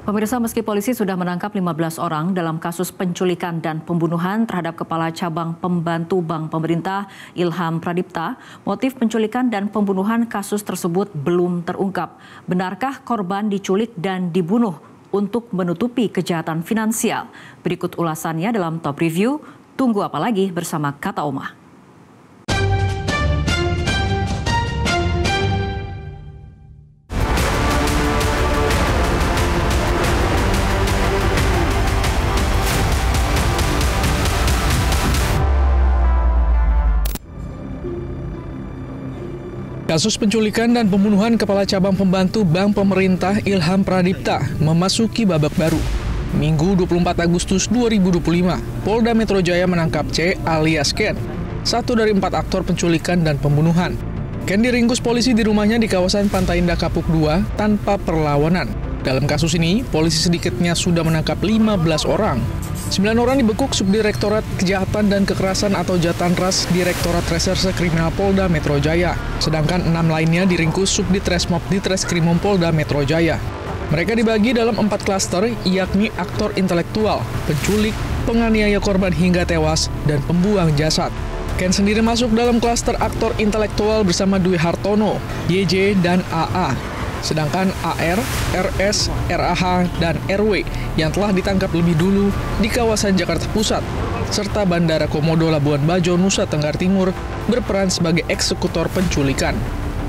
Pemirsa, meski polisi sudah menangkap 15 orang dalam kasus penculikan dan pembunuhan terhadap Kepala Cabang Pembantu Bank Pemerintah Ilham Pradipta, motif penculikan dan pembunuhan kasus tersebut belum terungkap. Benarkah korban diculik dan dibunuh untuk menutupi kejahatan finansial? Berikut ulasannya dalam Top Review. Tunggu apa lagi bersama Kata Oma. Kasus penculikan dan pembunuhan Kepala Cabang Pembantu Bank Pemerintah Ilham Pradipta memasuki babak baru. Minggu 24 Agustus 2025, Polda Metro Jaya menangkap C alias Ken, satu dari 4 aktor penculikan dan pembunuhan. Ken diringkus polisi di rumahnya di kawasan Pantai Indah Kapuk 2 tanpa perlawanan. Dalam kasus ini, polisi sedikitnya sudah menangkap 15 orang. 9 orang dibekuk Subdirektorat Kejahatan dan Kekerasan atau Jatanras Direktorat Reserse Kriminal Polda Metro Jaya. Sedangkan 6 lainnya diringkus Subditresmob Ditreskrimum Polda Metro Jaya. Mereka dibagi dalam 4 klaster, yakni aktor intelektual, penculik, penganiaya korban hingga tewas, dan pembuang jasad. Ken sendiri masuk dalam klaster aktor intelektual bersama Dwi Hartono, YJ, dan AA. Sedangkan AR, RS, RAH, dan RW yang telah ditangkap lebih dulu di kawasan Jakarta Pusat, serta Bandara Komodo Labuan Bajo, Nusa Tenggara Timur berperan sebagai eksekutor penculikan.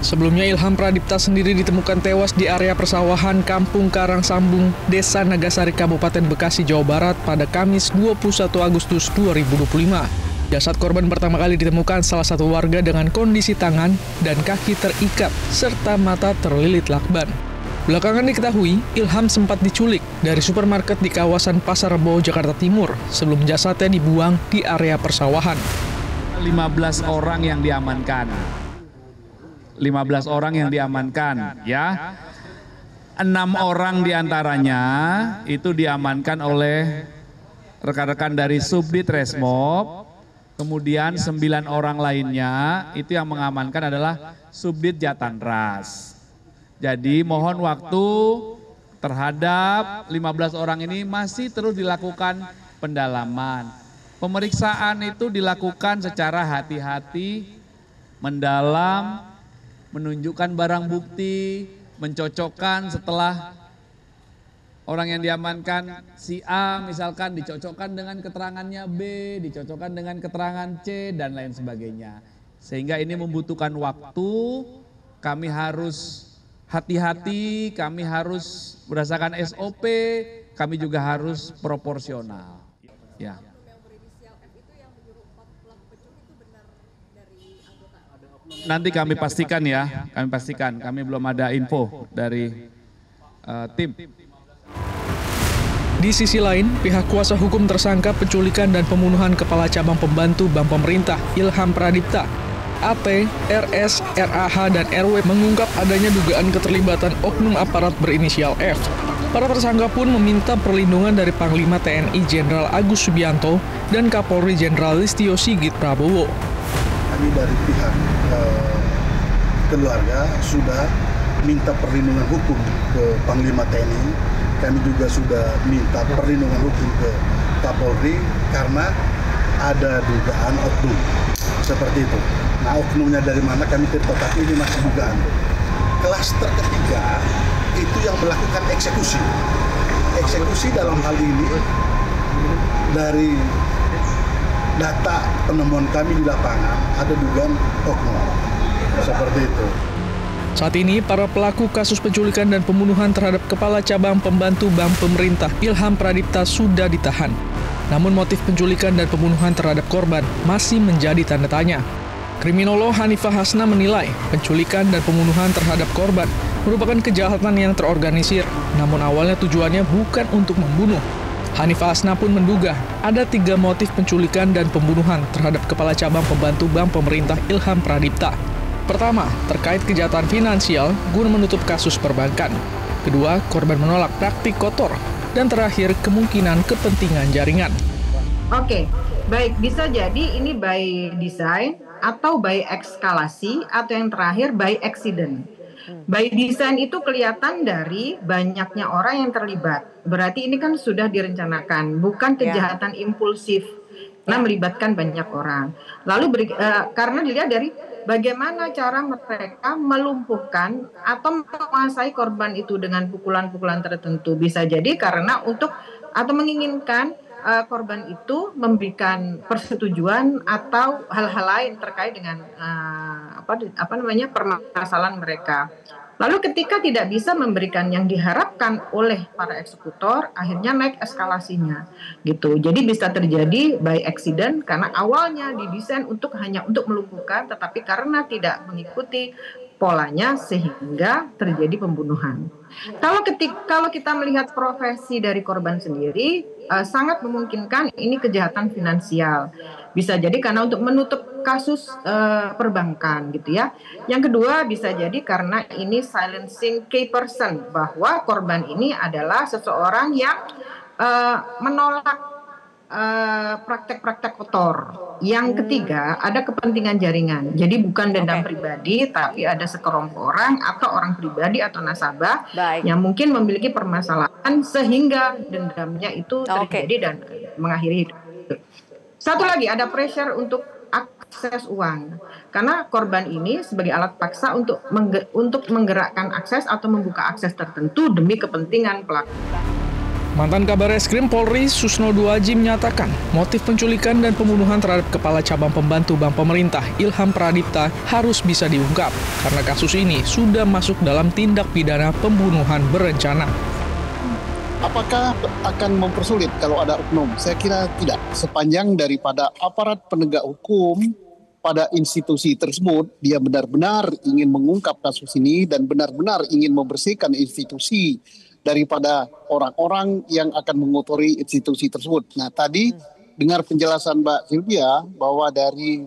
Sebelumnya Ilham Pradipta sendiri ditemukan tewas di area persawahan Kampung Karangsambung, Desa Nagasari, Kabupaten Bekasi, Jawa Barat pada Kamis 21 Agustus 2025. Jasad korban pertama kali ditemukan salah satu warga dengan kondisi tangan dan kaki terikat serta mata terlilit lakban. Belakangan diketahui, Ilham sempat diculik dari supermarket di kawasan Pasar Rebo, Jakarta Timur sebelum jasadnya dibuang di area persawahan. 15 orang yang diamankan. 15 orang yang diamankan, ya. 6 orang diantaranya itu diamankan oleh rekan-rekan dari Subditresmob. Kemudian 9 orang lainnya itu yang mengamankan adalah Subdit Jatanras. Jadi mohon waktu terhadap 15 orang ini masih terus dilakukan pendalaman. Pemeriksaan itu dilakukan secara hati-hati, mendalam, menunjukkan barang bukti, mencocokkan setelah orang yang diamankan si A misalkan dicocokkan dengan keterangannya B, dicocokkan dengan keterangan C, dan lain sebagainya. Sehingga ini membutuhkan waktu, kami harus hati-hati, kami harus berdasarkan SOP, kami juga harus proporsional. Ya. Nanti kami pastikan ya, kami belum ada info dari tim. Di sisi lain, pihak kuasa hukum tersangka penculikan dan pembunuhan Kepala Cabang Pembantu Bank Pemerintah Ilham Pradipta, AT, RS, RAH, dan RW mengungkap adanya dugaan keterlibatan oknum aparat berinisial F. Para tersangka pun meminta perlindungan dari Panglima TNI Jenderal Agus Subianto dan Kapolri Jenderal Listio Sigit Prabowo. Kami dari pihak keluarga sudah minta perlindungan hukum ke Panglima TNI. Kami juga sudah minta perlindungan hukum ke Kapolri karena ada dugaan oknum seperti itu. Nah, oknumnya dari mana kami tidak tahu, tapi ini masih dugaan. Klaster ketiga itu yang melakukan eksekusi. Eksekusi dalam hal ini dari data penemuan kami di lapangan ada dugaan oknum seperti itu. Saat ini, para pelaku kasus penculikan dan pembunuhan terhadap Kepala Cabang Pembantu Bank Pemerintah Ilham Pradipta sudah ditahan. Namun motif penculikan dan pembunuhan terhadap korban masih menjadi tanda tanya. Kriminolog Hanifah Hasna menilai penculikan dan pembunuhan terhadap korban merupakan kejahatan yang terorganisir, namun awalnya tujuannya bukan untuk membunuh. Hanifah Hasna pun menduga ada 3 motif penculikan dan pembunuhan terhadap Kepala Cabang Pembantu Bank Pemerintah Ilham Pradipta. Pertama, terkait kejahatan finansial guna menutup kasus perbankan. Kedua, korban menolak praktik kotor. Dan terakhir, kemungkinan kepentingan jaringan. Oke, baik, bisa jadi ini by design atau by eskalasi atau yang terakhir by accident. By design itu kelihatan dari banyaknya orang yang terlibat. Berarti ini kan sudah direncanakan, bukan kejahatan impulsif. Nah, melibatkan banyak orang. Lalu karena dilihat dari bagaimana cara mereka melumpuhkan atau menguasai korban itu dengan pukulan-pukulan tertentu. Bisa jadi karena atau menginginkan korban itu memberikan persetujuan atau hal-hal lain terkait dengan permasalahan mereka. Lalu ketika tidak bisa memberikan yang diharapkan oleh para eksekutor, akhirnya naik eskalasinya, gitu. Jadi bisa terjadi by accident karena awalnya didesain hanya untuk melumpuhkan, tetapi karena tidak mengikuti polanya sehingga terjadi pembunuhan. Kalau kita melihat profesi dari korban sendiri, sangat memungkinkan ini kejahatan finansial. Bisa jadi karena untuk menutup kasus perbankan gitu ya. Yang kedua bisa jadi karena ini silencing key person, bahwa korban ini adalah seseorang yang menolak praktek-praktek kotor. Yang ketiga ada kepentingan jaringan. Jadi bukan dendam pribadi, tapi ada sekelompok orang atau orang pribadi atau nasabah yang mungkin memiliki permasalahan sehingga dendamnya itu terjadi dan mengakhiri hidup. Satu lagi ada pressure untuk akses uang. Karena korban ini sebagai alat paksa untuk menggerakkan akses atau membuka akses tertentu demi kepentingan pelaku. Mantan Kabar Eskrim Polri Susno Duaji menyatakan motif penculikan dan pembunuhan terhadap Kepala Cabang Pembantu Bank Pemerintah Ilham Pradipta harus bisa diungkap karena kasus ini sudah masuk dalam tindak pidana pembunuhan berencana. Apakah akan mempersulit kalau ada oknum? Saya kira tidak. Sepanjang daripada aparat penegak hukum pada institusi tersebut, dia benar-benar ingin mengungkap kasus ini dan benar-benar ingin membersihkan institusi daripada orang-orang yang akan mengotori institusi tersebut. Nah, tadi dengar penjelasan Mbak Sylvia bahwa dari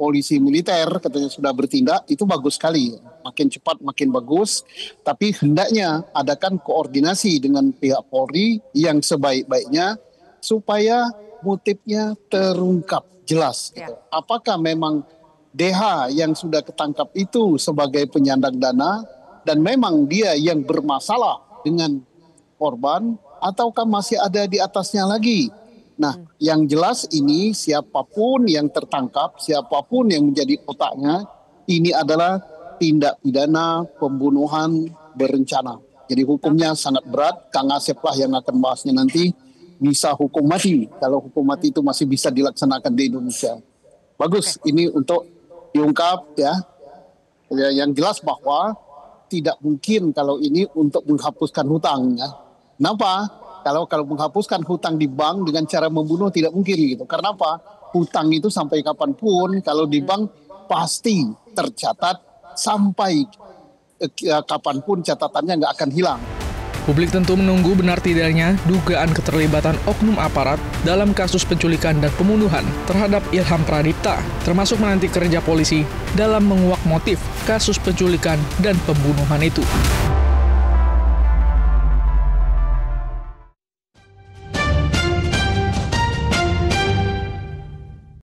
polisi militer katanya sudah bertindak, itu bagus sekali. Makin cepat makin bagus, tapi hendaknya adakan koordinasi dengan pihak Polri yang sebaik-baiknya supaya motifnya terungkap jelas. Gitu. Apakah memang DH yang sudah ketangkap itu sebagai penyandang dana dan memang dia yang bermasalah dengan korban ataukah masih ada di atasnya lagi? Nah, yang jelas ini siapapun yang tertangkap, siapapun yang menjadi otaknya, ini adalah tindak pidana pembunuhan berencana. Jadi hukumnya sangat berat. Kang Asep lah yang akan bahasnya nanti, bisa hukum mati. Kalau hukum mati itu masih bisa dilaksanakan di Indonesia. Bagus, ini untuk diungkap ya. Yang jelas bahwa tidak mungkin kalau ini untuk menghapuskan hutang ya. Kenapa? Kalau menghapuskan hutang di bank dengan cara membunuh tidak mungkin gitu. Karena apa? Hutang itu sampai kapanpun kalau di bank pasti tercatat sampai kapanpun catatannya nggak akan hilang. Publik tentu menunggu benar tidaknya dugaan keterlibatan oknum aparat dalam kasus penculikan dan pembunuhan terhadap Ilham Pradipta, termasuk menanti kerja polisi dalam menguak motif kasus penculikan dan pembunuhan itu.